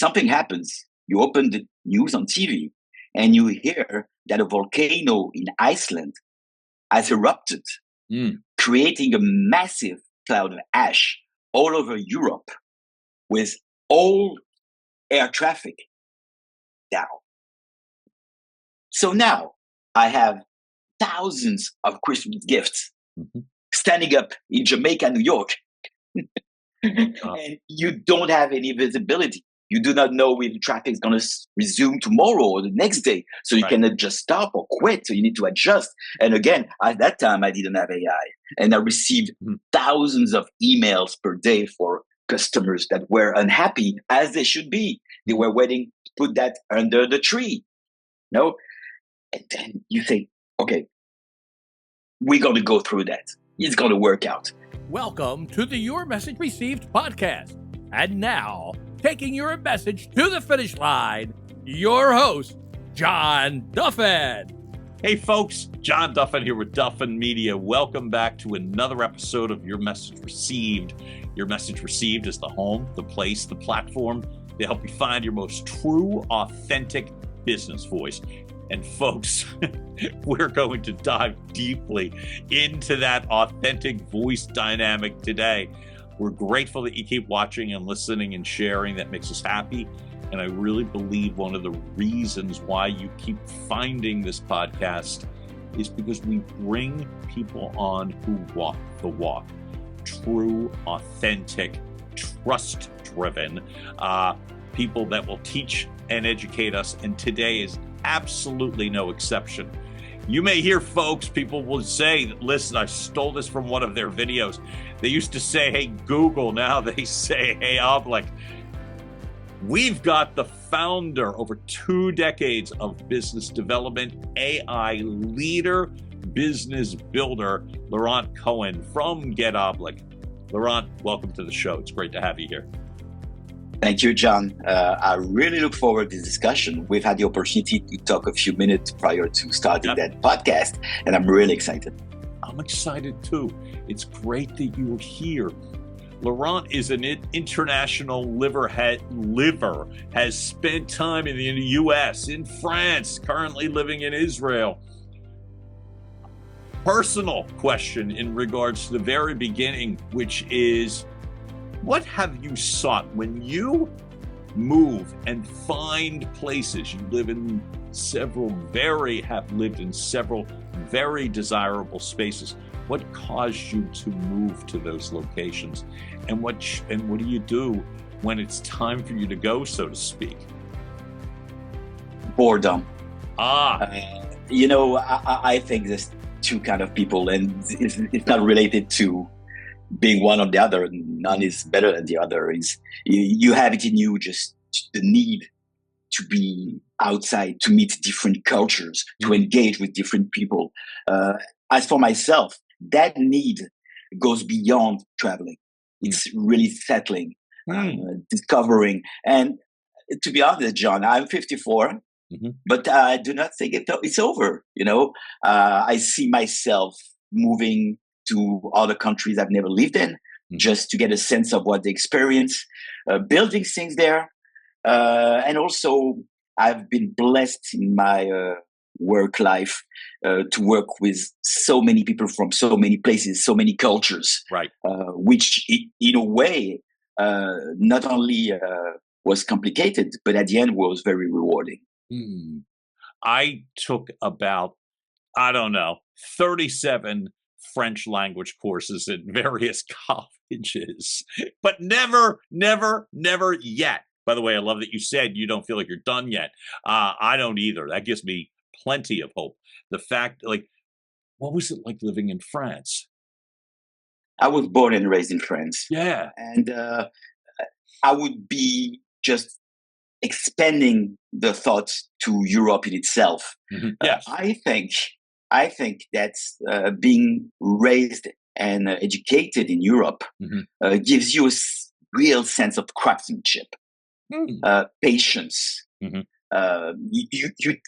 something happens. You open the news on TV and you hear that a volcano in Iceland has erupted, creating a massive cloud of ash all over Europe with all air traffic down. So now I have thousands of Christmas gifts standing up in Jamaica, New York, and you don't have any visibility. You do not know if traffic is going to resume tomorrow or the next day. So you cannot just stop or quit. So you need to adjust. And again, at that time, I didn't have AI. And I received thousands of emails per day for customers that were unhappy, as they should be. They were waiting to put that under the tree. No? And then you think, okay, we're going to go through that. It's going to work out. Welcome to the Your Message Received podcast. And now, taking your message to the finish line, your host, John Duffin. Hey folks, John Duffin here with Duffin Media. Welcome back to another episode of Your Message Received. Your Message Received is the home, the place, the platform to help you find your most true, authentic business voice. And folks, we're going to dive deeply into that authentic voice dynamic today. We're grateful that you keep watching and listening and sharing. That makes us happy. And I really believe one of the reasons why you keep finding this podcast is because we bring people on who walk the walk. True, authentic, trust-driven people that will teach and educate us. And today is absolutely no exception. You may hear folks, people will say, listen, I stole this from one of their videos. They used to say, hey, Google. Now they say, hey, GetOblic. We've got the founder, over 2 decades of business development, AI leader, business builder, Laurent Cohen from GetOblic. Laurent, welcome to the show. It's great to have you here. Thank you, John. I really look forward to this discussion. We've had the opportunity to talk a few minutes prior to starting that podcast, and I'm really excited. I'm excited too. It's great that you're here. Laurent is an international liver, has spent time in the U.S., in France, currently living in Israel. Personal question in regards to the very beginning, which is, what have you sought when you move and find places? You live in have lived in several very desirable spaces. What caused you to move to those locations? And what do you do when it's time for you to go, so to speak? Boredom. I think there's two kind of people, and it's not related to being one or the other. None is better than the other. You have it in you, just the need to be outside, to meet different cultures, to engage with different people. As for myself, that need goes beyond traveling. It's really settling, discovering. And to be honest, John, I'm 54, but I do not think it's over. I see myself moving to other countries I've never lived in, just to get a sense of what they experience, building things there. And also, I've been blessed in my work life to work with so many people from so many places, so many cultures, which in a way not only was complicated, but at the end was very rewarding. I took about, 37 French language courses at various colleges, but never yet. By the way, I love that you said you don't feel like you're done yet. I don't either. That gives me plenty of hope. The fact, what was it like living in France? I was born and raised in France. Yeah. And I would be just expanding the thought to Europe in itself. Yes. I think that being raised and educated in Europe gives you a real sense of craftsmanship, patience. You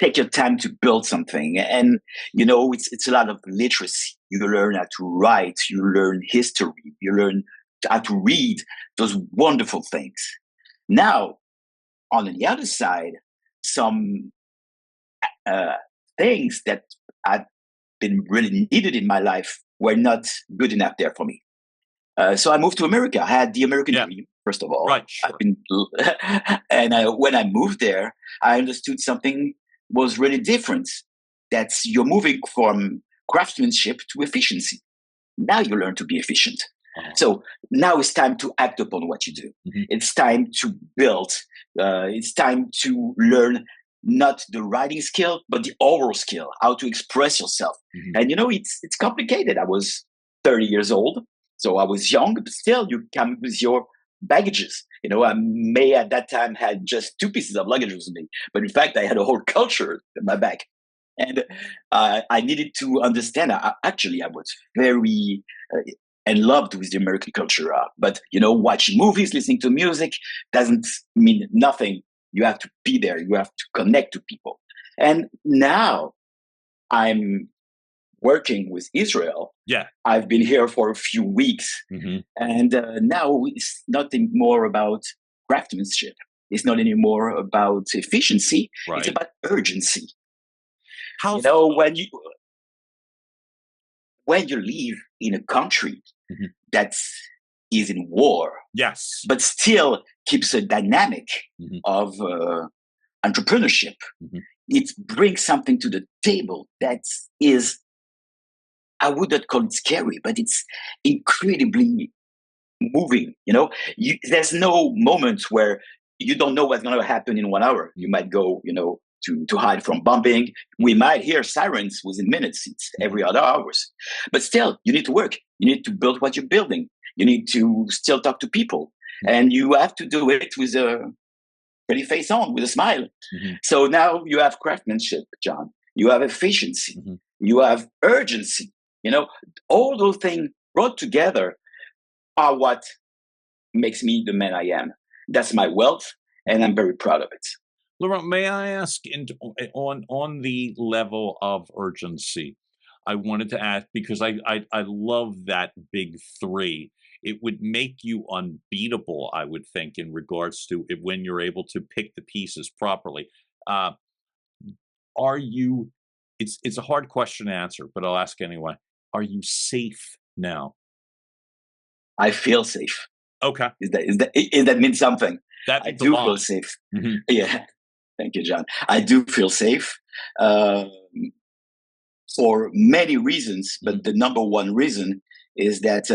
take your time to build something, and it's a lot of literacy. You learn how to write, you learn history, you learn how to read, those wonderful things. Now, on the other side, some things that had been really needed in my life were not good enough there for me. So I moved to America. I had the American dream, first of all. Right, sure. And when I moved there, I understood something was really different. That's you're moving from craftsmanship to efficiency. Now you learn to be efficient. So now it's time to act upon what you do. It's time to build. It's time to learn not the writing skill, but the oral skill, how to express yourself. And it's complicated. I was 30 years old, so I was young, but still you come with your baggages. I may at that time had just 2 pieces of luggage with me, but in fact I had a whole culture in my back. And I needed to understand. I was very and loved with the American culture. But watching movies, listening to music doesn't mean nothing. You have to be there. You have to connect to people. And now I'm working with Israel. Yeah, I've been here for a few weeks, and now it's nothing more about craftsmanship. It's not anymore about efficiency. Right. It's about urgency. How when you live in a country that is in war, yes, but still keeps a dynamic of entrepreneurship, it brings something to the table that is, I would not call it scary, but it's incredibly moving. There's no moment where you don't know what's going to happen in 1 hour. You might go, to hide from bombing. We might hear sirens within minutes. It's every other hours. But still, you need to work. You need to build what you're building. You need to still talk to people. And you have to do it with a pretty face on, with a smile. So now you have craftsmanship, John. You have efficiency. You have urgency. All those things brought together are what makes me the man I am. That's my wealth, and I'm very proud of it. Laurent, may I ask, on the level of urgency, I wanted to ask, because I love that big 3. It would make you unbeatable, I would think, in regards to it when you're able to pick the pieces properly. Are you? It's a hard question to answer, but I'll ask anyway. Are you safe now? I feel safe. Okay. Is that means something? That I do feel safe. Yeah. Thank you, John. I do feel safe for many reasons, but the number one reason is that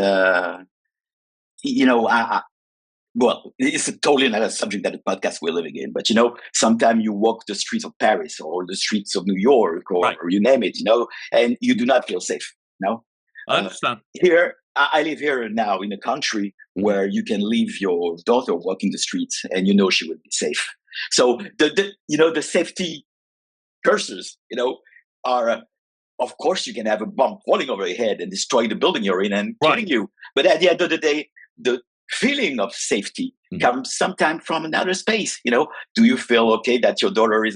well, it's totally another subject that the podcast we're living in. But sometimes you walk the streets of Paris or the streets of New York or you name it, and you do not feel safe. No, I understand. Here, I live here now in a country where you can leave your daughter walking the streets and she would be safe. So the safety cursors, are, of course, you can have a bomb falling over your head and destroy the building you're in and killing you. But at the end of the day, the feeling of safety comes sometimes from another space. Do you feel okay that your daughter is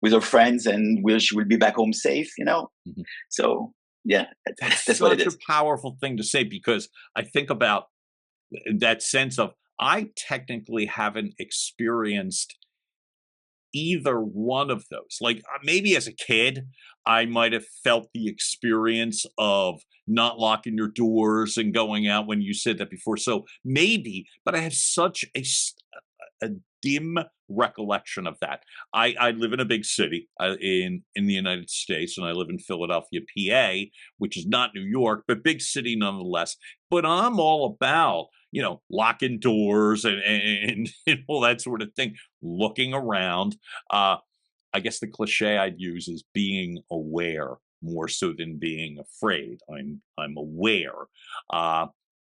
with her friends and she will be back home safe? So yeah, that's what it is. Such a powerful thing to say, because I think about that sense of, I technically haven't experienced either one of those. Like maybe as a kid, I might have felt the experience of not locking your doors and going out when you said that before. So maybe, but I have such a dim recollection of that. I live in a big city in the United States, and I live in Philadelphia, PA, which is not New York, but big city nonetheless. But I'm all about, locking doors and all that sort of thing, looking around. I guess the cliche I'd use is being aware more so than being afraid. I'm aware.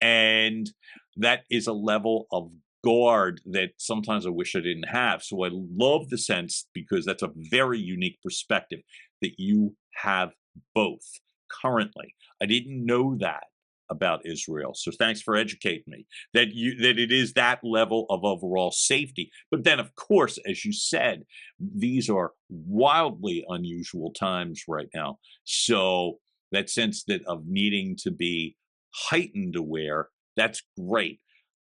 And that is a level of guard that sometimes I wish I didn't have. So I love the sense, because that's a very unique perspective, that you have both currently. I didn't know that about Israel. So thanks for educating me that it is that level of overall safety. But then, of course, as you said, these are wildly unusual times right now. So that sense of needing to be heightened aware, that's great.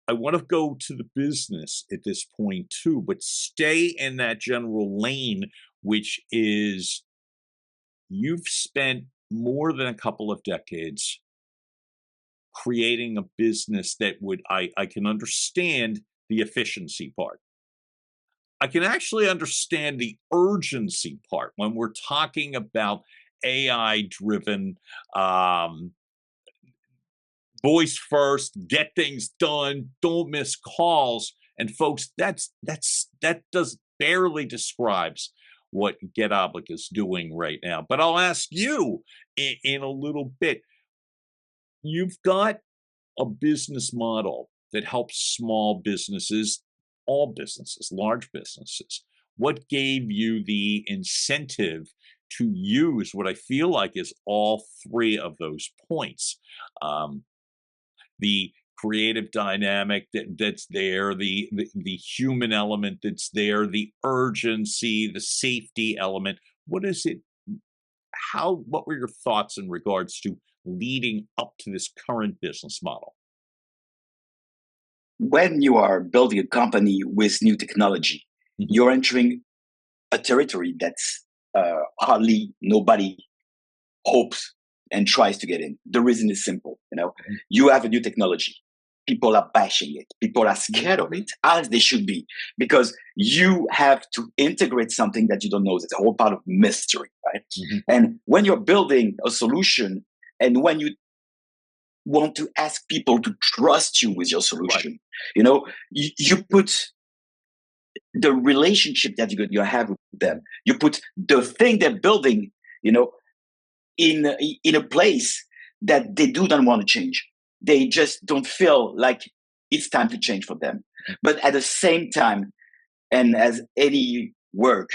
I want to go to the business at this point too, but stay in that general lane, which is you've spent more than a couple of decades creating a business that I can understand the efficiency part. I can actually understand the urgency part when we're talking about AI driven, voice first, get things done, don't miss calls. And folks, that does barely describes what GetOblic is doing right now. But I'll ask you in a little bit. You've got a business model that helps small businesses, all businesses, large businesses. What gave you the incentive to use what I feel like is all three of those points? The creative dynamic that's there, the human element that's there, the urgency, the safety element. What is it? What were your thoughts in regards to leading up to this current business model? When you are building a company with new technology, you're entering a territory that's hardly nobody hopes and tries to get in. The reason is simple. You have a new technology. People are bashing it. People are scared of it, as they should be, because you have to integrate something that you don't know. It's a whole part of mystery, right? And when you're building a solution, and when you want to ask people to trust you with your solution, you put the relationship that you have with them. You put the thing they're building, in a place that they do not want to change. They just don't feel like it's time to change for them. But at the same time, and as any work,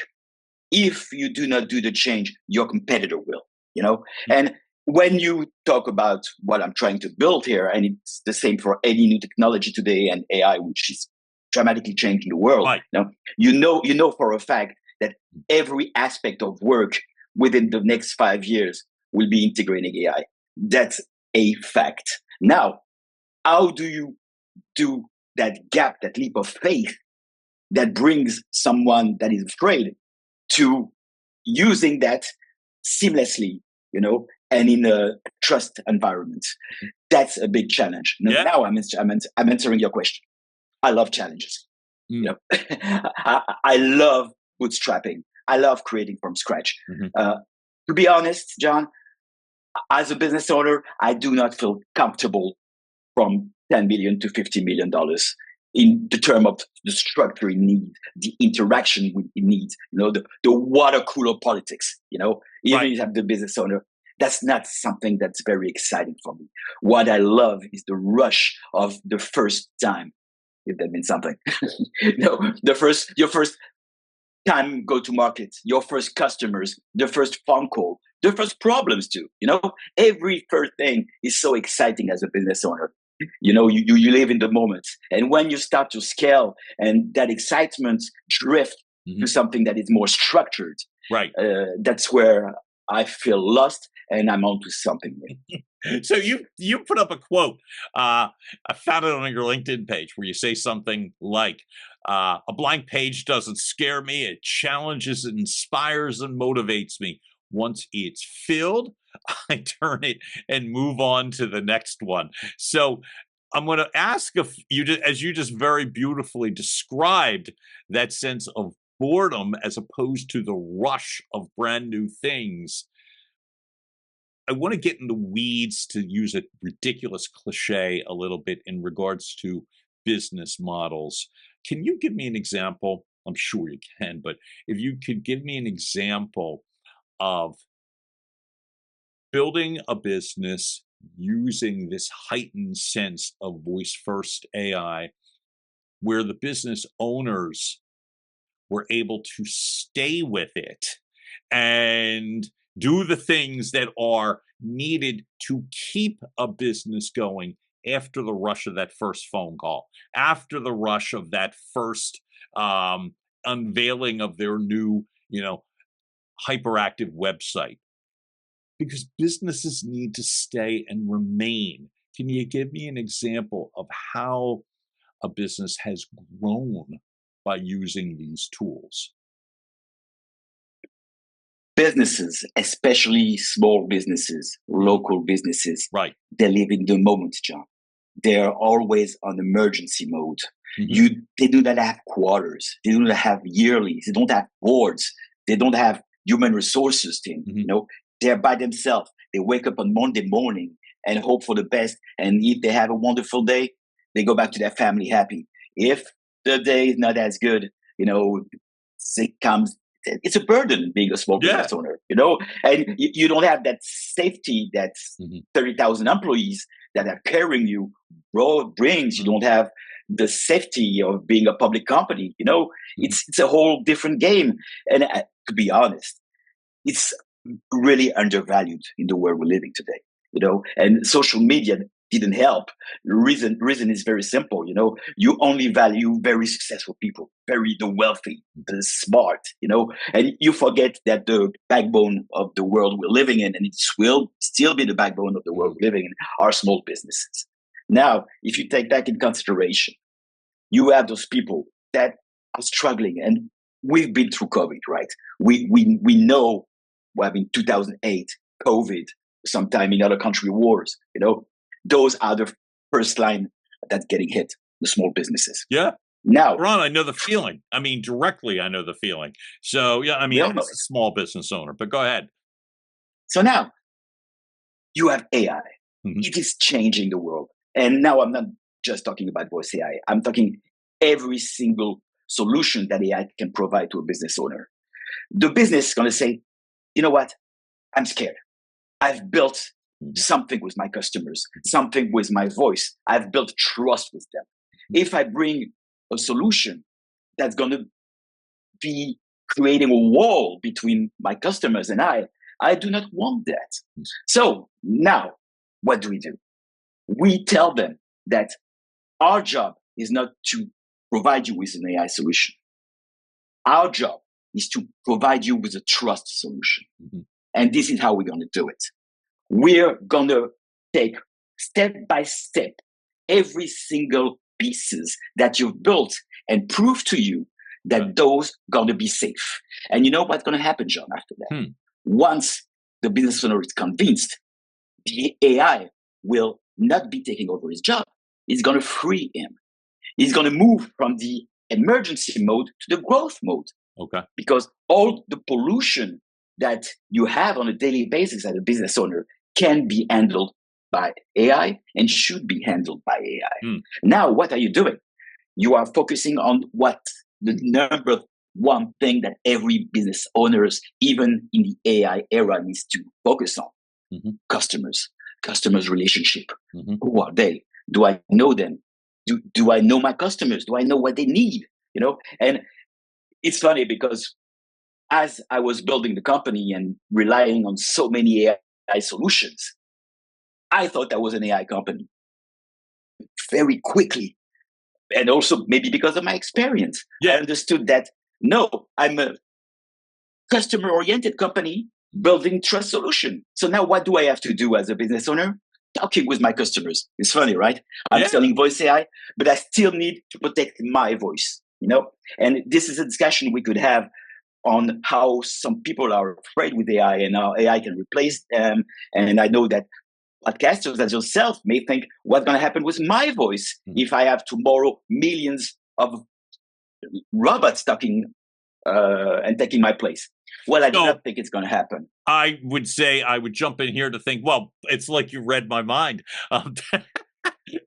if you do not do the change, your competitor will, And when you talk about what I'm trying to build here, and it's the same for any new technology today and AI, which is dramatically changing the world, right. you know for a fact that every aspect of work within the next 5 years will be integrating AI. That's a fact. Now, how do you do that gap, that leap of faith that brings someone that is afraid to using that seamlessly, and in a trust environment? That's a big challenge. Now I'm answering your question. I love challenges. I love bootstrapping. I love creating from scratch. To be honest, John, as a business owner, I do not feel comfortable from $10 million to $50 million in the term of the structure it needs, the interaction it needs, the water cooler politics, even if you have the business owner. That's not something that's very exciting for me. What I love is the rush of the first time, if that means something. Your first time go to market, your first customers, the first phone call, the first problems too. Every first thing is so exciting as a business owner. You live in the moment, and when you start to scale and that excitement drift to something that is more structured, right? That's where I feel lost, and I'm onto something new. So you put up a quote. I found it on your LinkedIn page where you say something like, "A blank page doesn't scare me. It challenges, it inspires, and motivates me. Once it's filled, I turn it and move on to the next one." So I'm going to ask if as you just very beautifully described that sense of boredom as opposed to the rush of brand new things. I want to get in the weeds, to use a ridiculous cliche a little bit, in regards to business models. Can you give me an example? I'm sure you can, but if you could give me an example of building a business using this heightened sense of voice first AI, where the business owners were able to stay with it and do the things that are needed to keep a business going after the rush of that first phone call, after the rush of that first unveiling of their new, hyperactive website. Because businesses need to stay and remain. Can you give me an example of how a business has grown by using these tools? Businesses, especially small businesses, local businesses, Right. they live in the moment, John. They're always on emergency mode. Mhm. They do not have quarters. They do not have yearlies. They don't have boards. They don't have human resources team. Mhm. They're by themselves. They wake up on Monday morning and hope for the best. And if they have a wonderful day, they go back to their family happy. If the day is not as good, it comes. It's a burden being a small Yeah. business owner, and you don't have that safety that Mhm. 30,000 employees that are carrying you brings. You don't have the safety of being a public company. It's a whole different game. And to be honest, it's really undervalued in the world we're living today. And social media didn't help. The reason is very simple. You only value very successful people, the wealthy, the smart. And you forget that the backbone of the world we're living in, and it will still be the backbone of the world we're living in, are small businesses. Now, if you take that in consideration, you have those people that are struggling, and we've been through COVID, right? We know, in 2008, COVID, sometime in other country wars, those are the first line that's getting hit, the small businesses. Yeah. Now, Ron, I know the feeling. I mean, directly, I know the feeling. So, yeah, I mean, all as know a small business owner, but go ahead. So now you have AI. Mhm. It is changing the world. And now I'm not just talking about voice AI. I'm talking every single solution that AI can provide to a business owner. The business is going to say, you know what? I'm scared. I've built something with my customers, something with my voice. I've built trust with them. If I bring a solution that's going to be creating a wall between my customers and I do not want that. So now, what do? We tell them that our job is not to provide you with an AI solution. Our job is to provide you with a trust solution. And this is how we're going to do it. We're going to take step by step every single pieces that you've built and prove to you that those going to be safe. And you know what's going to happen, John, after that? Once the business owner is convinced, the AI will not be taking over his job. It's going to free him. He's going to move from the emergency mode to the growth mode. Okay. Because all the pollution that you have on a daily basis as a business owner can be handled by AI and should be handled by AI. Now, what are you doing? You are focusing on what the number one thing that every business owners, even in the AI era, needs to focus on. Customers relationship. Who are they? Do I know them? Do I know my customers? Do I know what they need? And it's funny because as I was building the company and relying on so many AI solutions, I thought that was an AI company. Very quickly, and also maybe because of my experience, I understood that no, I'm a customer-oriented company building trust solution. So now what do I have to do as a business owner? Talking with my customers. It's funny, right? I'm selling voice AI, but I still need to protect my voice, And this is a discussion we could have on how some people are afraid with AI and how AI can replace them. And I know that podcasters as yourself may think, what's going to happen with my voice if I have tomorrow millions of robots talking and taking my place? Well, I do not think it's going to happen. I would say I would jump in here to think, well, it's like you read my mind,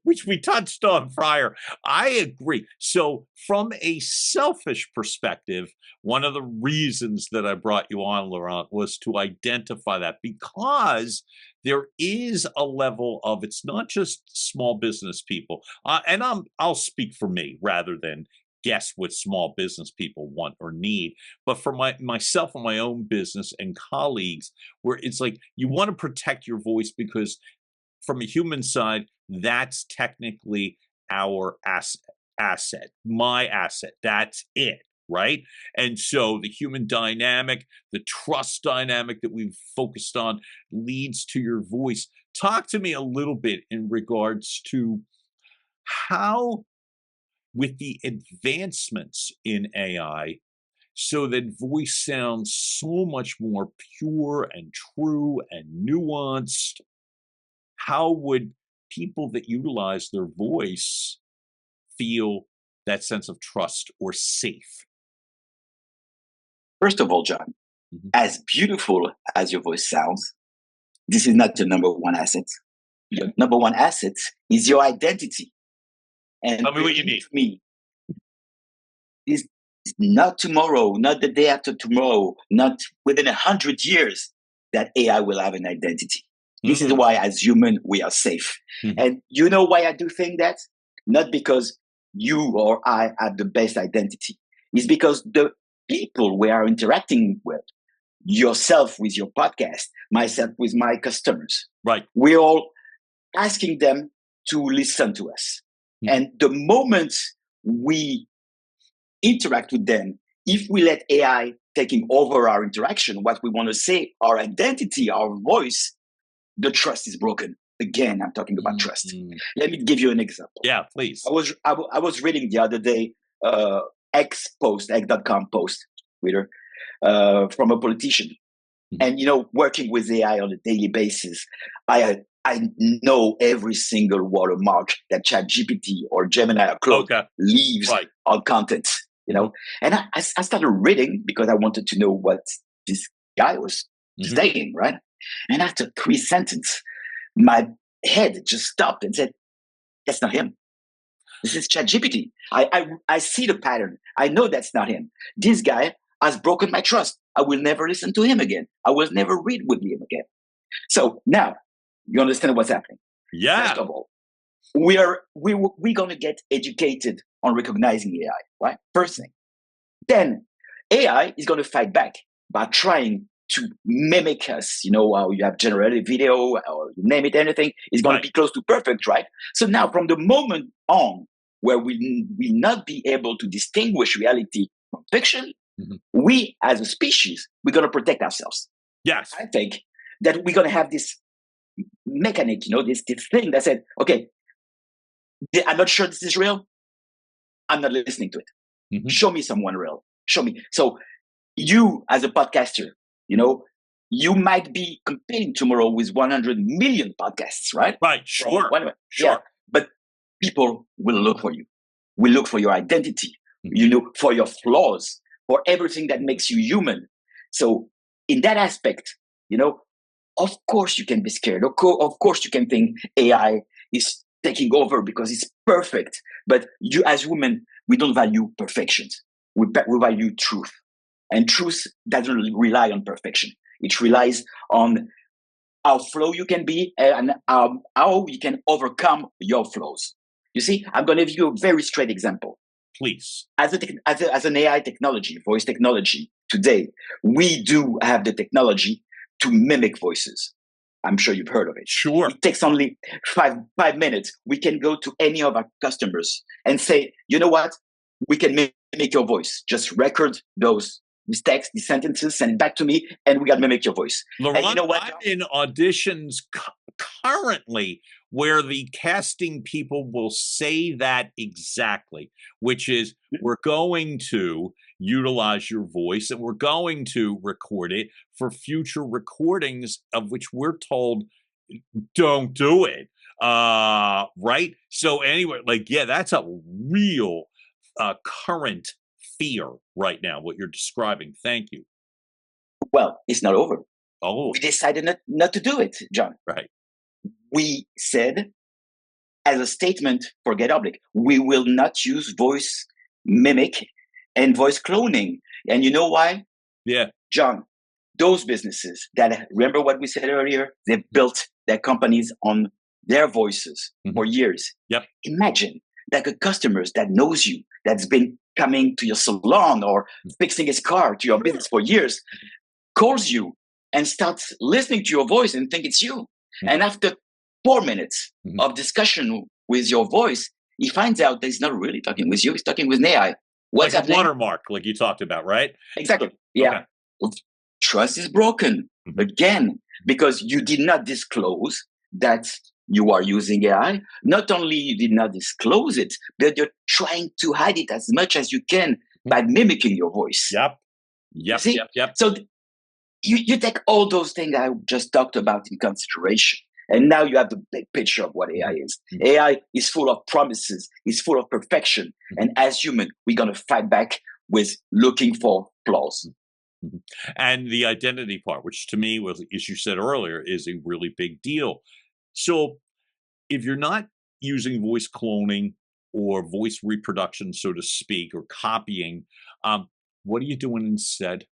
which we touched on prior. I agree. So from a selfish perspective, one of the reasons that I brought you on, Laurent, was to identify that, because there is a level of, it's not just small business people, and I'll speak for me rather than guess what small business people want or need, but for myself and my own business and colleagues, where it's like you want to protect your voice because from a human side, that's technically our asset, my asset. That's it, right? And so the human dynamic, the trust dynamic that we've focused on leads to your voice. Talk to me a little bit in regards to how with the advancements in AI so that voice sounds so much more pure and true and nuanced? How would people that utilize their voice feel that sense of trust or safe? First of all, John, as beautiful as your voice sounds, this is not your number one asset. Your number one asset is your identity. And Tell me what you need. to me, is not tomorrow, not the day after tomorrow, not within 100 years that AI will have an identity. This is why, as human, we are safe. And you know why I do think that? Not because you or I have the best identity. It's because the people we are interacting with, yourself with your podcast, myself with my customers, Right. we're all asking them to listen to us. And the moment we interact with them, if we let AI taking over our interaction, what we want to say, our identity, our voice, the trust is broken. Again, I'm talking about trust. Let me give you an example. Yeah, please. I was reading the other day x.com post, Twitter, from a politician. And, working with AI on a daily basis, I know every single watermark that ChatGPT or Gemini or Claude leaves on content, And I started reading because I wanted to know what this guy was saying, right? And after 3 sentences, my head just stopped and said, that's not him. This is ChatGPT. I see the pattern. I know that's not him. This guy has broken my trust. I will never listen to him again. I will never read with him again. So now you understand what's happening. Yeah. First of all, we're going to get educated on recognizing AI, right? First thing. Then AI is going to fight back by trying to mimic us. How you have generated video or you name it, anything is going to be close to perfect, right? So now from the moment on where we will not be able to distinguish reality from fiction, we as a species, we're going to protect ourselves. Yes. I think that we're going to have this mechanic, this thing that said, okay, I'm not sure this is real. I'm not listening to it. Show me someone real. Show me. So you as a podcaster, you might be competing tomorrow with 100 million podcasts, right? Right. Sure. Sure. Yeah. But people will look for you. Will look for your identity, for your flaws, for everything that makes you human. So in that aspect, of course you can be scared. Of course you can think AI is taking over because it's perfect. But you as women, we don't value perfections. We value truth. And truth doesn't rely on perfection. It relies on how flow you can be and how you can overcome your flaws. You see, I'm going to give you a very straight example. Please. As an AI technology, voice technology, today, we do have the technology to mimic voices. I'm sure you've heard of it. Sure. It takes only five minutes. We can go to any of our customers and say, you know what? We can mimic your voice. Just record those mistakes, these sentences, send it back to me, and we got to mimic your voice. Laurent, and you know what, I'm in auditions currently where the casting people will say that exactly, which is we're going to utilize your voice and we're going to record it for future recordings of which we're told don't do it. Right? So anyway, that's a real current fear right now, what you're describing. Thank you. Well, it's not over. Oh. We decided not to do it, John. Right. We said, as a statement for GetOblic, we will not use voice mimic and voice cloning. And you know why? Yeah. John, those businesses that, remember what we said earlier? They built their companies on their voices for years. Yep. Imagine that the customers that knows you, that's been coming to your salon or fixing his car to your business for years, calls you and starts listening to your voice and think it's you. And after 4 minutes of discussion with your voice, he finds out that he's not really talking with you. He's talking with an AI. What's like happening? A watermark, like you talked about, right? Exactly. Yeah. Okay. Trust is broken again because you did not disclose that you are using AI. Not only you did not disclose it, but you're trying to hide it as much as you can by mimicking your voice. Yep. So you take all those things I just talked about in consideration. And now you have the big picture of what AI is. AI is full of promises, it's full of perfection. And as human, we're going to fight back with looking for flaws. And the identity part, which to me was, as you said earlier, is a really big deal. So if you're not using voice cloning or voice reproduction, so to speak, or copying, what are you doing instead?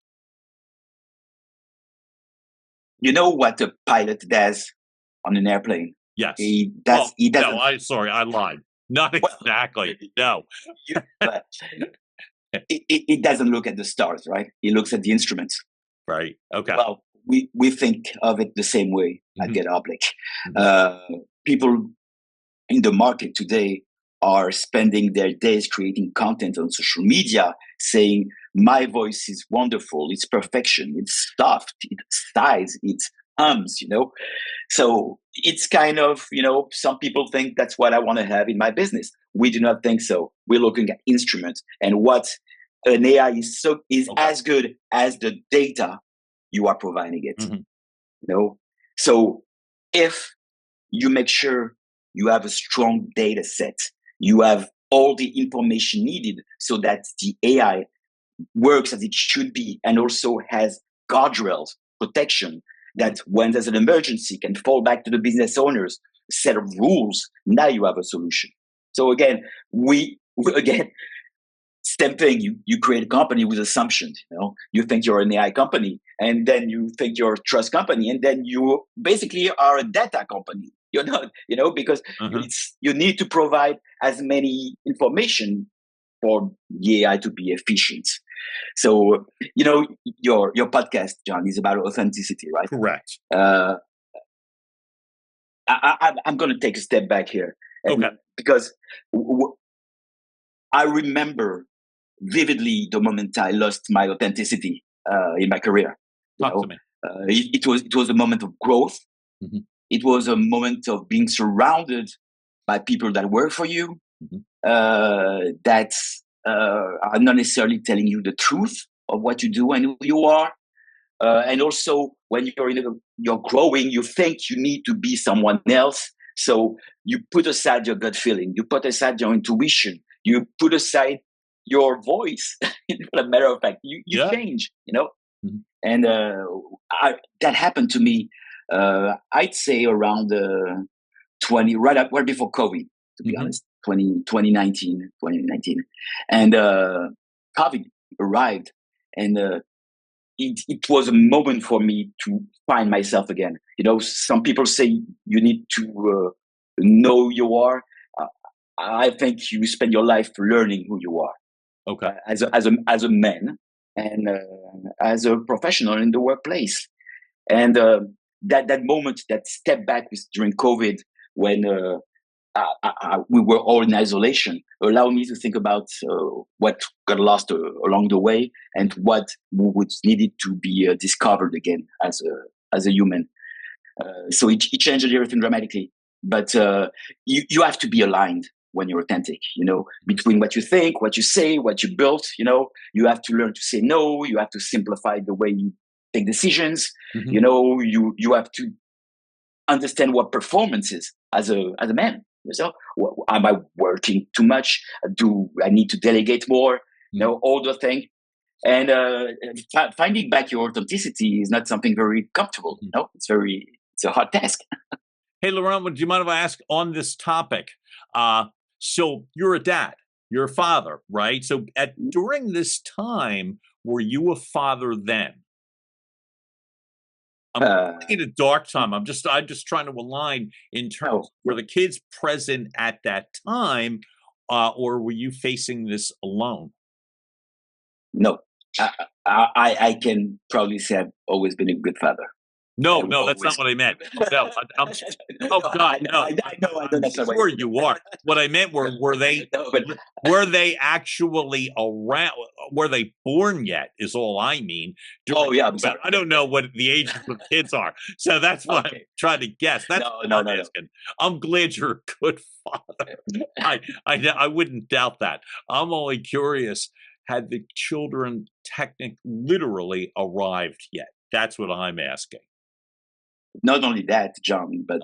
You know what a pilot does on an airplane? Yes. He doesn't. No, I lied. Not exactly. No. It doesn't look at the stars, right? It looks at the instruments. Right. Okay. Well, we think of it the same way at GetOblic. People in the market today are spending their days creating content on social media saying, my voice is wonderful, it's perfection, it's soft, it sighs, it hums, So it's kind of, some people think that's what I want to have in my business. We do not think so. We're looking at instruments, and what an AI is as good as the data you are providing it. So if you make sure you have a strong data set, you have all the information needed so that the AI works as it should be, and also has guardrails, protection, that when there's an emergency can fall back to the business owners, set of rules. Now you have a solution. So again, same thing. You create a company with assumptions. You think you're an AI company, and then you think you're a trust company, and then you basically are a data company. You're not, because you need to provide as many information for the AI to be efficient. So, your podcast, John, is about authenticity, right? Correct. I'm going to take a step back here. Because I remember vividly the moment I lost my authenticity in my career. Talk to me. It was a moment of growth. It was a moment of being surrounded by people that work for you, that are not necessarily telling you the truth of what you do and who you are. And also, when you're growing, you think you need to be someone else. So you put aside your gut feeling, you put aside your intuition, you put aside your voice. For a matter of fact, you change, And that happened to me. I'd say around 20, right before COVID, to be honest, 2019. And COVID arrived, and it was a moment for me to find myself again. Some people say you need to know who you are. I think you spend your life learning who you are. Okay. As a man and as a professional in the workplace. And that moment, that step back during COVID, when we were all in isolation, allowed me to think about what got lost along the way and what was needed to be discovered again as a human. So it changed everything dramatically. But you have to be aligned when you're authentic, between what you think, what you say, what you built. You have to learn to say no. You have to simplify the way you take decisions. You have to understand what performance is as a man. So, am I working too much? Do I need to delegate more? All the thing. And finding back your authenticity is not something very comfortable. It's a hard task. Hey, Laurent, do you mind if I ask on this topic? So you're a dad, you're a father, right? So during this time, were you a father then? I'm thinking a dark time. I'm just trying to align in terms were the kids present at that time, or were you facing this alone? No, I can proudly say I've always been a good father. No, I will no, that's not always. what I meant. No, oh God, no. I know I'm that's not what sure you are. What I meant were they No, but were they actually around? Were they born yet? Is all I mean. oh yeah, I'm But sorry. I don't know what the ages of kids are, so that's why I'm Okay. trying to guess. That's No, what no, I'm no, no. asking. I'm glad you're a good father. I wouldn't doubt that. I'm only curious. Had the children literally arrived yet? That's what I'm asking. Not only that, John, but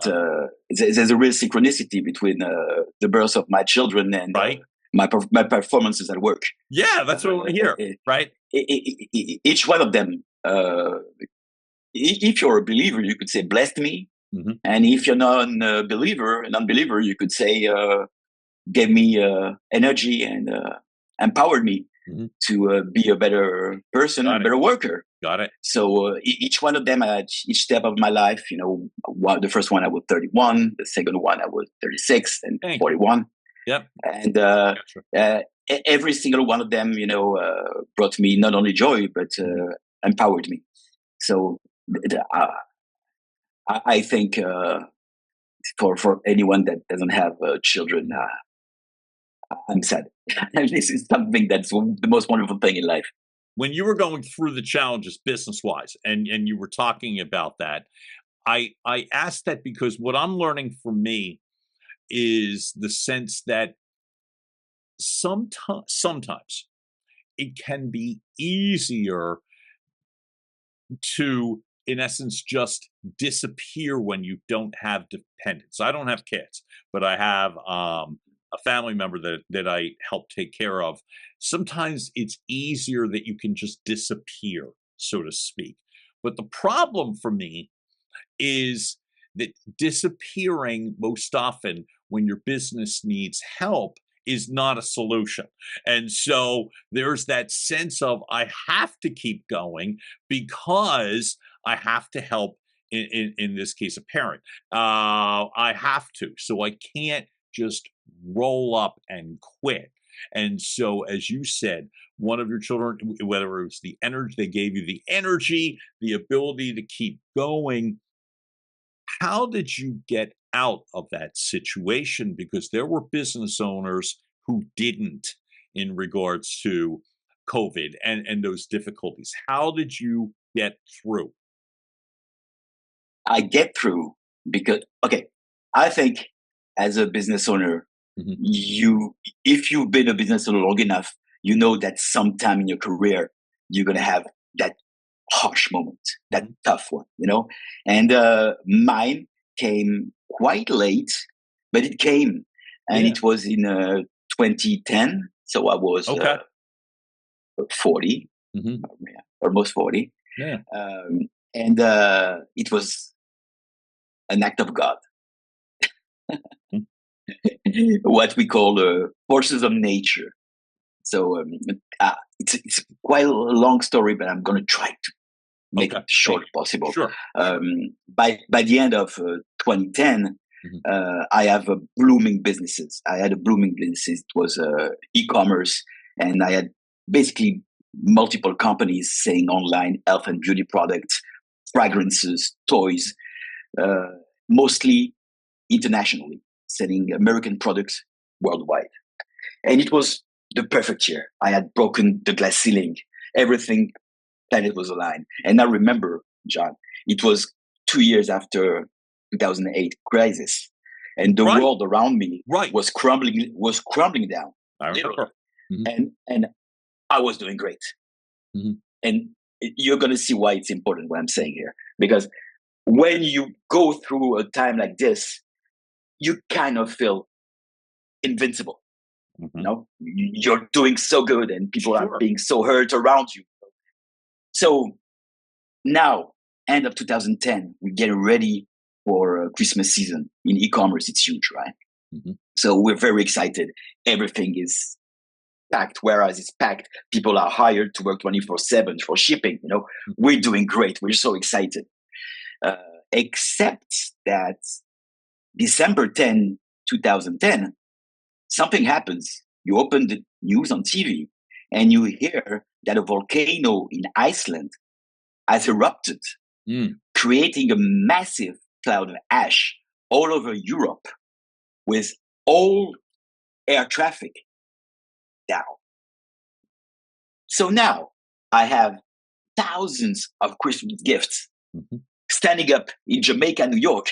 there's a real synchronicity between the birth of my children and Right? my performances at work. Yeah, that's what I want to hear. Right? Each one of them, if you're a believer, you could say blessed me, Mhm. and if you're not a believer, an unbeliever, you could say gave me energy and empowered me Mhm. to be a better person, Got a it. better worker. Got it. So each one of them at each step of my life, the first one I was 31, the second one I was 36 and Thank you. 41. Yep. And Gotcha. every single one of them, brought me not only joy, but empowered me. So I think for anyone that doesn't have children, I'm sad. This is something that's the most wonderful thing in life. When you were going through the challenges business-wise, and you were talking about that, I asked that because what I'm learning for me is the sense that sometimes it can be easier to, in essence, just disappear when you don't have dependents. I don't have kids, but I have a family member that I help take care of. Sometimes it's easier that you can just disappear, so to speak. But the problem for me is that disappearing most often when your business needs help is not a solution. And so there's that sense of I have to keep going because I have to help in this case a parent. I have to. So I can't just roll up and quit. And so, as you said, one of your children, whether it was the energy, they gave you the energy, the ability to keep going. How did you get out of that situation? Because there were business owners who didn't in regards to COVID and those difficulties. How did you get through? I get through because, okay, I think as a business owner, Mhm. if you've been a business owner long enough, you know that sometime in your career, you're going to have that harsh moment, that tough one, and mine came quite late, but it came, and Yeah. it was in 2010. So I was Okay. 40, Mhm. almost 40. Yeah. And it was an act of God. Mm. What we call forces of nature. So it's quite a long story, but I'm going to try to make Okay. it short possible. Sure. By the end of 2010, Mhm. I have a blooming businesses. I had a blooming business. It was e-commerce, and I had basically multiple companies selling online health and beauty products, fragrances, toys, mostly internationally, selling American products worldwide. And it was the perfect year. I had broken the glass ceiling. Everything planet was aligned. And I remember, John, it was 2 years after 2008 crisis, and the Right. world around me Right. was crumbling down, I remember. Mhm. and I was doing great. Mhm. And you're going to see why it's important what I'm saying here, because when you go through a time like this, you kind of feel invincible. Mhm. You're doing so good, and people are Sure. being so hurt around you. So now, end of 2010, we're getting ready for Christmas season. In e-commerce, it's huge, right? Mhm. So we're very excited. Everything is packed. Whereas it's packed, people are hired to work 24/7 for shipping. We're doing great. We're so excited. Except that December 10, 2010, something happens. You open the news on TV and you hear that a volcano in Iceland has erupted. creating a massive cloud of ash all over Europe with all air traffic down. So now I have thousands of Christmas gifts standing up in Jamaica, New York,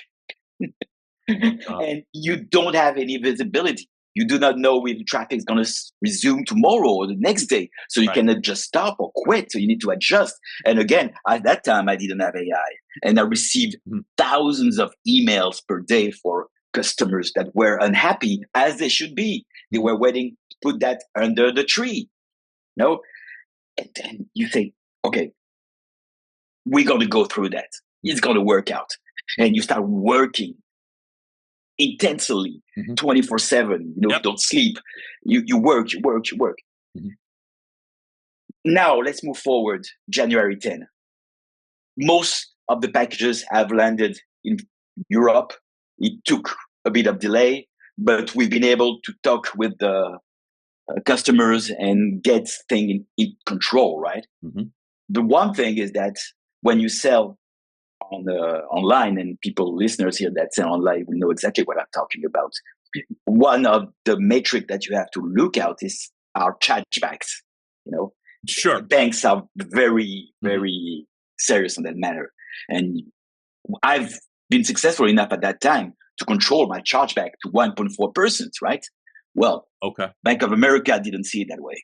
and you don't have any visibility. You do not know if traffic is going to resume tomorrow or the next day. So you cannot just stop or quit. So you need to adjust. And again, at that time, I didn't have AI. And I received thousands of emails per day for customers that were unhappy, as they should be. They were waiting to put that under the tree. No? And then you think, okay, we're going to go through that. It's going to work out. And you start working intensely, 24/7. You don't sleep. You work. Now let's move forward. January 10. Most of the packages have landed in Europe. It took a bit of delay, but we've been able to talk with the customers and get things in control, right? The one thing is that when you sell online, and listeners here that sell online will know exactly what I'm talking about. One of the metric that you have to look out is our chargebacks. Sure. Banks are very, very serious on that matter. And I've been successful enough at that time to control my chargeback to 1.4%, right? Well, Bank of America didn't see it that way.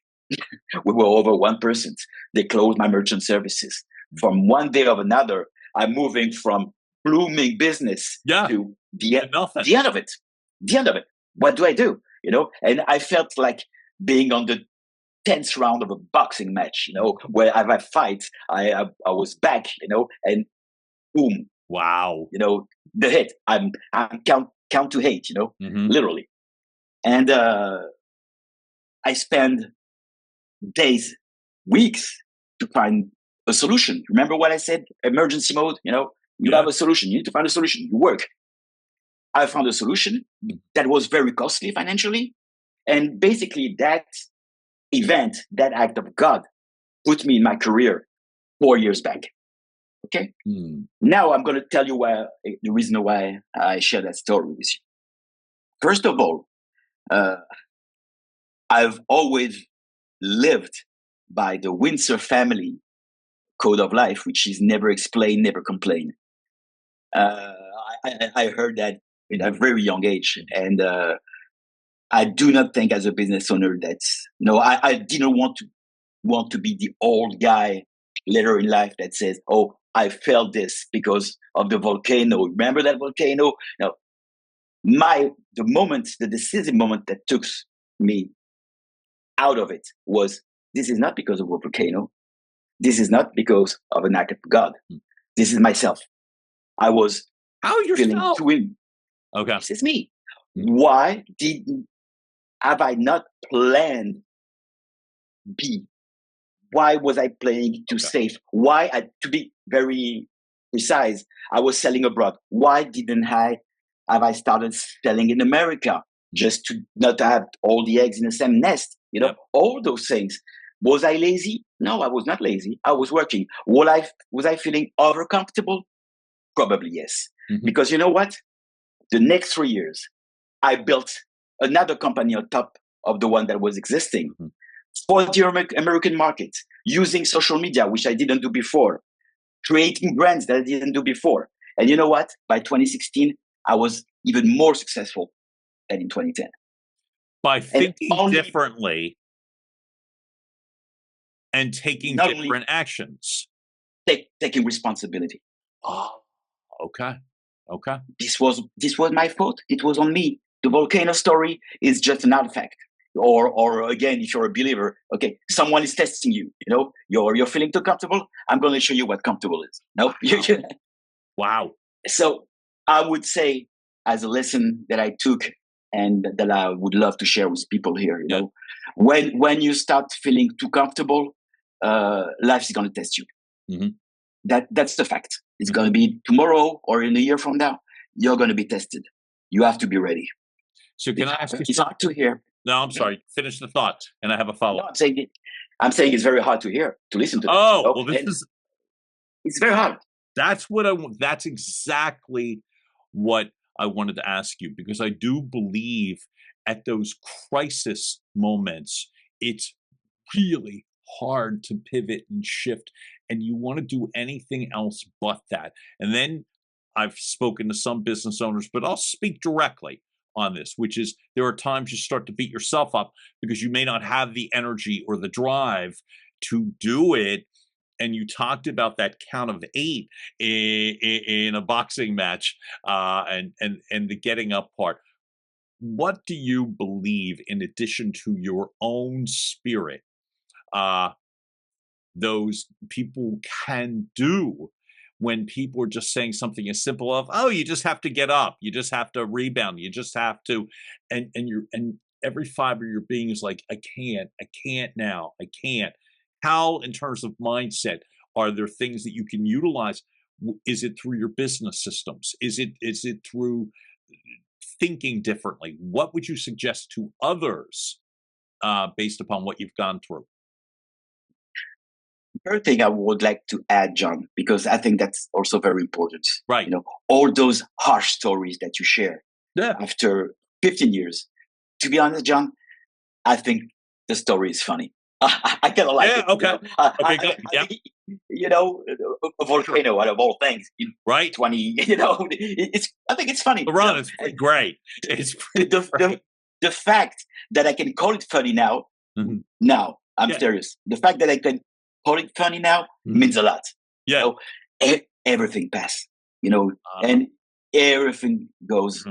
We were over 1%. They closed my merchant services. From one day of another, I'm moving from blooming business to the end of it. The end of it. What do I do? And I felt like being on the 10th round of a boxing match, where I fight, I was back, and boom. Wow. The hit. I'm count to hate, literally. And I spend days, weeks to find a solution. Remember what I said? Emergency mode, you have a solution. You need to find a solution. You work. I found a solution that was very costly financially. And basically that event, that act of God, put me in my career 4 years back. Okay? Now I'm going to tell you the reason why I share that story with you. First of all, I've always lived by the Windsor family code of life, which is never explain, never complain. I heard that in a very young age, and I do not think as a business owner I didn't want to be the old guy later in life that says, "Oh, I felt this because of the volcano. Remember that volcano?" No, the decisive moment that took me out of it was, this is not because of a volcano. This is not because of an act of God. This is myself. I was feeling too in. Okay. This is me. Why have I not planned B? Why was I playing too safe? To be very precise, I was selling abroad. Why have I started selling in America just to not have all the eggs in the same nest? All those things. Was I lazy? No, I was not lazy. I was working. Was I feeling overcomfortable? Probably yes. Because you know what? The next 3 years, I built another company on top of the one that was existing for the American market, using social media, which I didn't do before, creating brands that I didn't do before. And you know what? By 2016, I was even more successful than in 2010. By thinking differently and taking different actions. Taking responsibility. Oh, okay. This was my fault. It was on me. The volcano story is just an artifact. Or again, if you're a believer, okay, someone is testing you. You're feeling too comfortable. I'm going to show you what comfortable is. No. Wow. So I would say, as a lesson that I took and that I would love to share with people here, when you start feeling too comfortable, life is going to test you. That's the fact. It's going to be tomorrow or in a year from now. You're going to be tested. You have to be ready. So can I ask you? It's hard to hear. No, I'm sorry. Finish the thought, and I have a follow-up. No, I'm saying it's very hard to hear, to listen to. Oh, well, this is. It's very hard. That's that's exactly what I wanted to ask you, because I do believe at those crisis moments, it's really hard to pivot and shift, and you want to do anything else but that. And then I've spoken to some business owners, but I'll speak directly on this, which is there are times you start to beat yourself up because you may not have the energy or the drive to do it. And you talked about that count of 8 in a boxing match, and the getting up part. What do you believe, in addition to your own spirit, those people can do when people are just saying something as simple of, "Oh, you just have to get up, you just have to rebound, you just have to," and every fiber of your being is like, I can't now, I can't. How, in terms of mindset, are there things that you can utilize? Is it through your business systems? Is it through thinking differently? What would you suggest to others based upon what you've gone through? Third thing I would like to add, John, because I think that's also very important. Right. All those harsh stories that you share after 15 years. To be honest, John, I think the story is funny. I kind of like it. Okay. Okay, good. Yeah. A volcano out of all things. Right. 20, I think it's funny. Laurent, it's pretty great. It's pretty great. The fact that I can call it funny now, I'm serious. The fact that I can call it funny now means a lot. Yeah. Everything passes, and everything goes,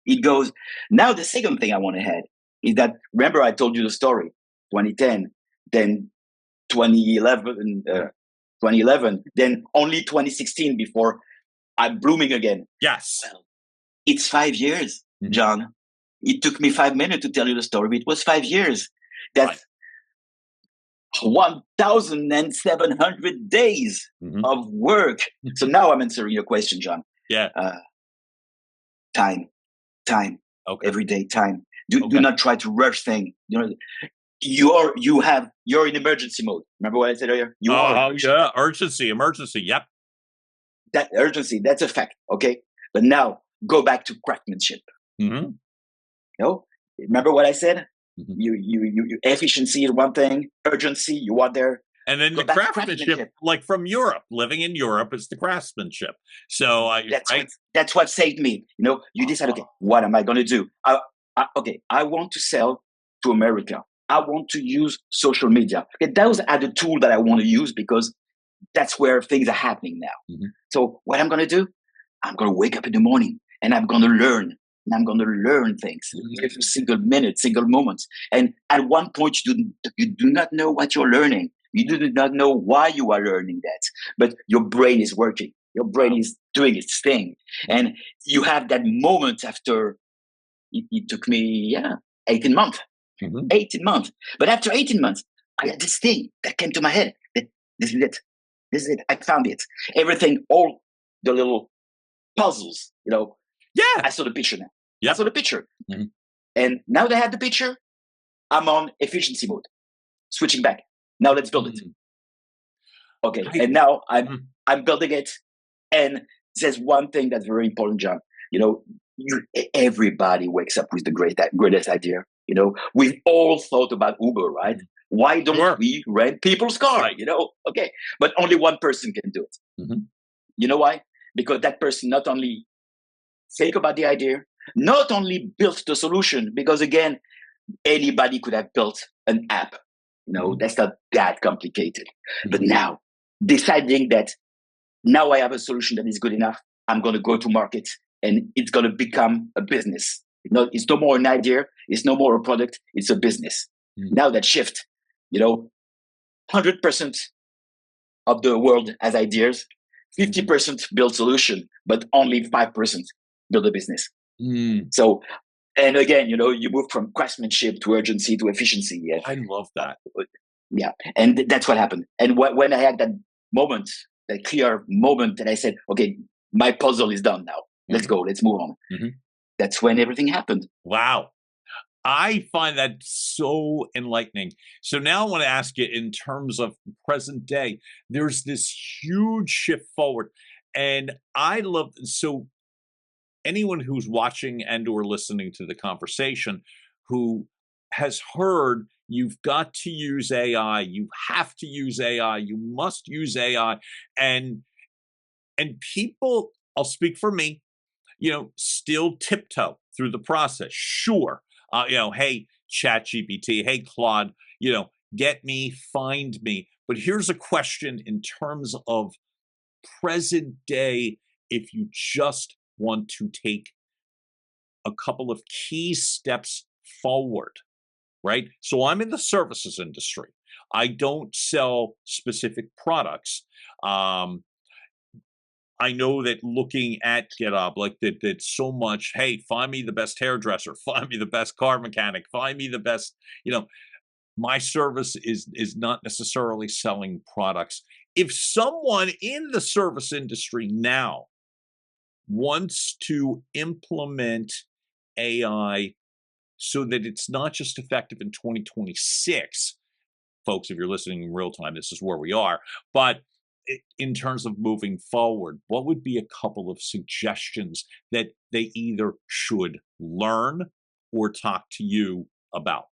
it goes. Now, the second thing I want to add is that, remember I told you the story, 2010, then 2011, then only 2016 before I'm blooming again. Yes. Well, it's 5 years, John. It took me 5 minutes to tell you the story, but it was 5 years. That's 1,700 days of work. So now I'm answering your question, John. Yeah. Time. Okay. Every day, time. Do not try to rush things. You're in emergency mode. Remember what I said earlier? Urgency. Yep. That urgency, that's a fact. Okay. But now go back to craftsmanship. Remember what I said? You efficiency is one thing, urgency, you want there. And then the craftsmanship, like from Europe, living in Europe, is the craftsmanship. So that's what saved me. You decide, okay, what am I going to do? I want to sell to America. I want to use social media. Okay, those are the tools that I want to use because that's where things are happening now. So what I'm going to do, I'm going to wake up in the morning and I'm going to learn. And I'm going to learn things every single minute, single moment. And at one point, you do not know what you're learning. You do not know why you are learning that. But your brain is working. Your brain is doing its thing. And you have that moment after, it took me, 18 months. 18 months. But after 18 months, I had this thing that came to my head. This is it. I found it. Everything, all the little puzzles, I saw the picture now. I saw the picture. And now that I have the picture, I'm on efficiency mode. Switching back. Now let's build it. Okay. And now I'm building it. And there's one thing that's very important, John. Everybody wakes up with the greatest idea. We've all thought about Uber, right? Why don't we rent people's car? Okay. But only one person can do it. You know why? Because that person not only think about the idea, not only built the solution, because again, anybody could have built an app. That's not that complicated. But now, deciding that now I have a solution that is good enough, I'm going to go to market and it's going to become a business. It's no more an idea. It's no more a product. It's a business. Now that shift, 100% of the world has ideas, 50% build solution, but only 5% build a business. So, and again, you move from craftsmanship to urgency to efficiency. Yeah. I love that. Yeah. And that's what happened. And when I had that moment, that clear moment that I said, okay, my puzzle is done now. Let's go. Let's move on. That's when everything happened. Wow. I find that so enlightening. So now I want to ask you in terms of present day, there's this huge shift forward. And I love, so anyone who's watching and or listening to the conversation who has heard you've got to use AI, you have to use AI, you must use AI, and people, I'll speak for me, still tiptoe through the process. Sure, hey, ChatGPT, hey, Claude, get me, find me. But here's a question in terms of present day, if you just want to take a couple of key steps forward, right? So I'm in the services industry. I don't sell specific products. I know that looking at GetOblic, that so much, hey, find me the best hairdresser, find me the best car mechanic, find me the best, my service is not necessarily selling products. If someone in the service industry now wants to implement AI so that it's not just effective in 2026, folks, if you're listening in real time, this is where we are, but in terms of moving forward, what would be a couple of suggestions that they either should learn or talk to you about?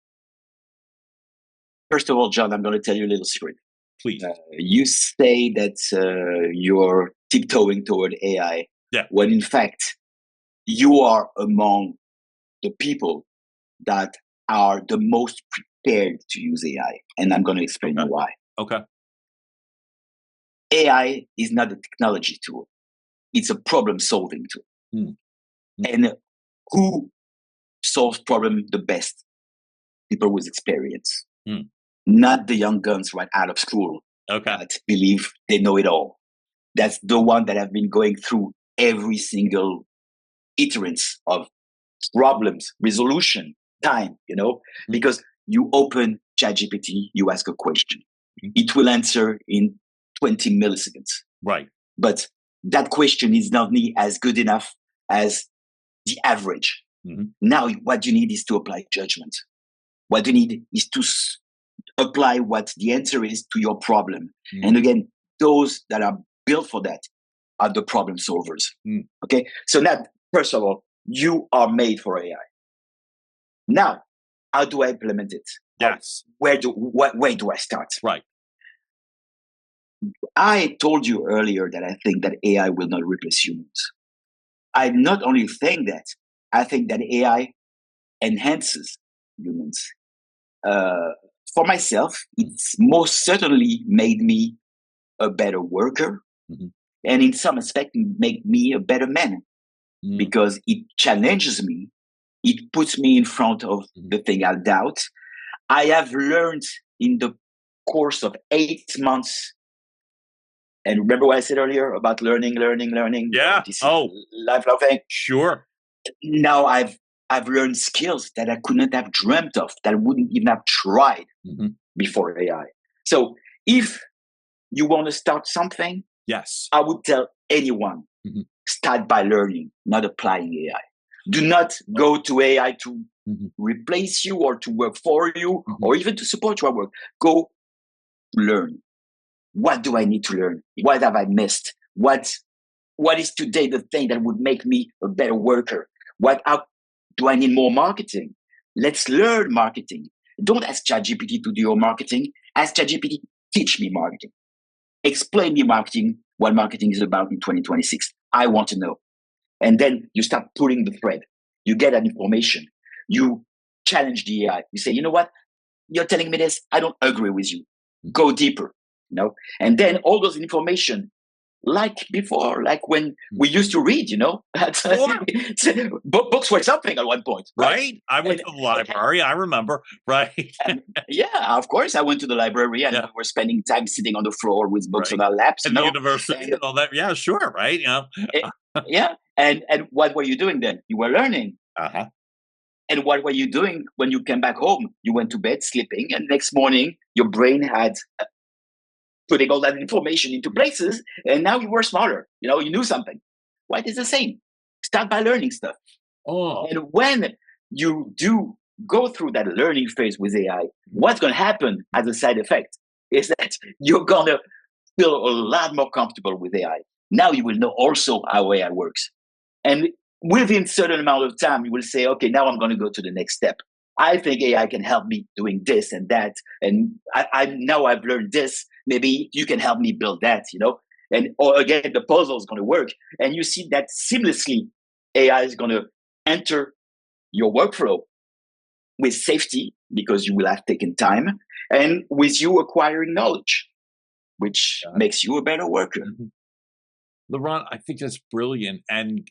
First of all, John, I'm going to tell you a little secret. Please. You say that you're tiptoeing toward AI, when in fact, you are among the people that are the most prepared to use AI. And I'm going to explain you why. Okay. AI is not a technology tool. It's a problem-solving tool. And who solves problem the best? People with experience. Not the young guns right out of school that believe they know it all. That's the one that have been going through every single iterance of problems, resolution, time, because you open ChatGPT, you ask a question. It will answer in 20 milliseconds. Right. But that question is not as good enough as the average. Now, what you need is to apply judgment. What you need is to apply what the answer is to your problem. And again, those that are built for that are the problem solvers. Okay. So now, first of all, you are made for AI. Now, how do I implement it? Yes. Where do I start? Right. I told you earlier that I think that AI will not replace humans. I not only think that, I think that AI enhances humans. For myself, it's most certainly made me a better worker, and in some aspect, made me a better man, because it challenges me. It puts me in front of the thing I doubt. I have learned in the course of 8 months. And remember what I said earlier about learning? Yeah. This lifelong thing. Sure. Now I've learned skills that I could not have dreamt of, that I wouldn't even have tried before AI. So if you want to start something, yes, I would tell anyone, start by learning, not applying AI. Do not go to AI to replace you or to work for you or even to support your work. Go learn. What do I need to learn? What have I missed? What is today the thing that would make me a better worker? Do I need more marketing? Let's learn marketing. Don't ask ChatGPT to do your marketing. Ask ChatGPT, teach me marketing. Explain me marketing, what marketing is about in 2026. I want to know. And then you start pulling the thread. You get that information. You challenge the AI. You say, you know what? You're telling me this. I don't agree with you. Go deeper. And then all those information, like before, like when we used to read, books were something at one point. Right? I went to the library. I remember. Right. Yeah, of course. I went to the library and we were spending time sitting on the floor with books on our laps. And the university and all that. Yeah, sure. Right. Yeah. And what were you doing then? You were learning. And what were you doing when you came back home? You went to bed sleeping, and next morning your brain had putting all that information into places, and now you were smarter. You knew something. Well, it's the same. Start by learning stuff. And when you do go through that learning phase with AI, what's going to happen as a side effect is that you're going to feel a lot more comfortable with AI. Now you will know also how AI works. And within a certain amount of time, you will say, okay, now I'm going to go to the next step. I think AI can help me doing this and that. And now I've learned this. Maybe you can help me build that, And or again, the puzzle is going to work. And you see that seamlessly AI is going to enter your workflow with safety because you will have taken time and with you acquiring knowledge, which makes you a better worker. Mm-hmm. Laurent, I think that's brilliant and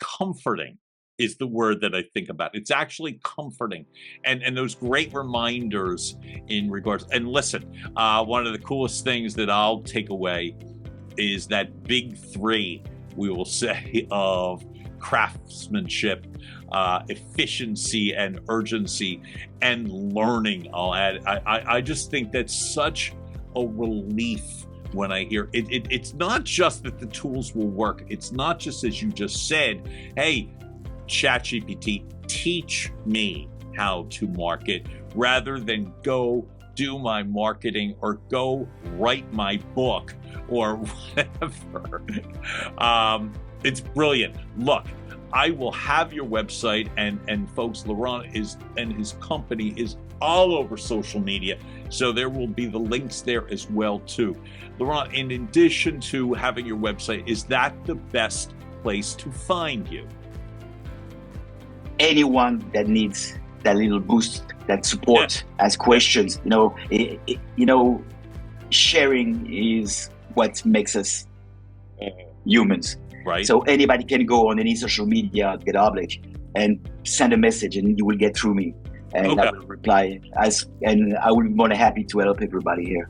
comforting is the word that I think about. It's actually comforting and those great reminders in regards. And listen, one of the coolest things that I'll take away is that big three, we will say, of craftsmanship, efficiency and urgency and learning. I'll add, I just think that's such a relief when I hear it. It's not just that the tools will work. It's not just, as you just said, hey, ChatGPT, teach me how to market rather than go do my marketing or go write my book or whatever. It's brilliant. Look, I will have your website and folks, Laurent and his company is all over social media. So there will be the links there as well too. Laurent, in addition to having your website, is that the best place to find you? Anyone that needs that little boost, that support, has questions, sharing is what makes us humans. Right. So anybody can go on any social media, GetOblic, and send a message, and you will get through me, and I will reply and I will be more than happy to help everybody here.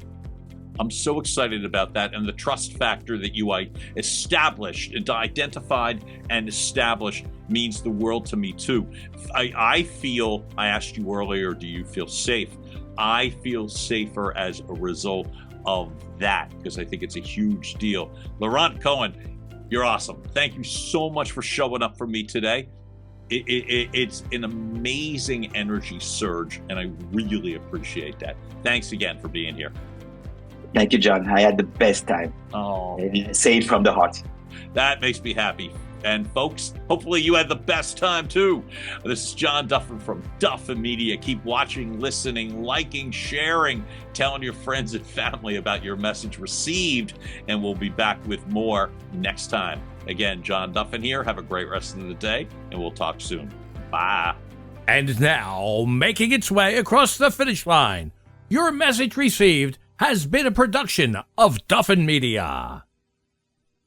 I'm so excited about that, and the trust factor that you established and identified and established means the world to me too. I feel, I asked you earlier, do you feel safe? I feel safer as a result of that because I think it's a huge deal. Laurent Cohen, you're awesome. Thank you so much for showing up for me today. It's an amazing energy surge, and I really appreciate that. Thanks again for being here. Thank you, John. I had the best time. Oh, say it from the heart. That makes me happy. And folks, hopefully you had the best time too. This is John Duffin from Duffin Media. Keep watching, listening, liking, sharing, telling your friends and family about your message received, and we'll be back with more next time. Again, John Duffin here. Have a great rest of the day, and we'll talk soon. Bye. And now, making its way across the finish line, your message received has been a production of Duffin Media.